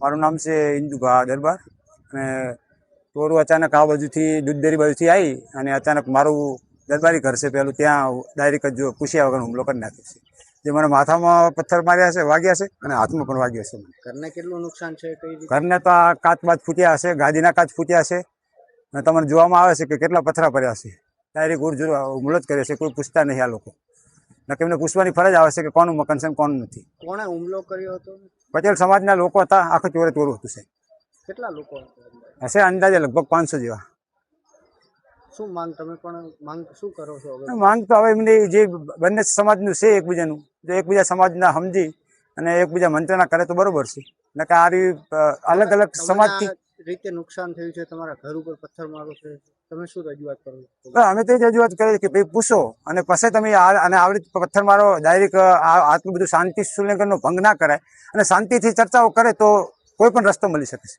મારું નામ છે ઇન્દુભા દરબાર અને ચોરું અચાનક આ બાજુથી દૂધડેરી બાજુથી આવી અને અચાનક મારું દરબારી ઘર છે પેલું ત્યાં ડાયરેક્ટ જ પૂછ્યા વગર હુમલો કરી નાખ્યો છે. જે મને માથામાં પથ્થર માર્યા છે, વાગ્યા છે અને હાથમાં પણ વાગ્યો છે. ઘરને કેટલું નુકસાન છે? કઈ રીતે? ઘરને તો આ કાચ બાચ ફૂટ્યા હશે, ગાદીના કાચ ફૂટ્યા છે અને તમને જોવામાં આવે છે કે કેટલા પથરા પડ્યા છે. ડાયરેક્ટ હુમલો જ કર્યો છે, કોઈ પૂછતા નહીં આ લોકો. નકે એમને પૂછવાની ફરજ આવે છે કે કોનું મકાન છે કોનું નથી. કોણે હુમલો કર્યો હતો? પટેલ સમાજના લોકો હતા, આખું ચોરે ચોરું હતું સાહેબ. કેટલા લોકો હશે અંદાજે લગભગ 500 જેવા. શું માંગ તમે પણ માંગ શું કરો છો? માંગ તો હવે એમની જે બંને સમાજનું છે એકબીજાનું, જો એકબીજા સમાજના સમજી અને એકબીજા મંત્રણા કરે તો બરોબર છે. નકે આ અલગ અલગ સમાજથી રીતે નુકસાન થયું છે, તમારા ઘર ઉપર પથ્થર મારો છે, તમે શું રજૂઆત કરો? અમે તો રજૂઆત કરીએ કે ભાઈ પૂછો અને પછી તમે અને આવી રીતે પથ્થર મારો ડાયરેક્ટ આટલું બધું શાંતિ સુલેકરનો ભંગ ના કરાય અને શાંતિથી ચર્ચાઓ કરે તો કોઈ પણ રસ્તો મળી શકે છે.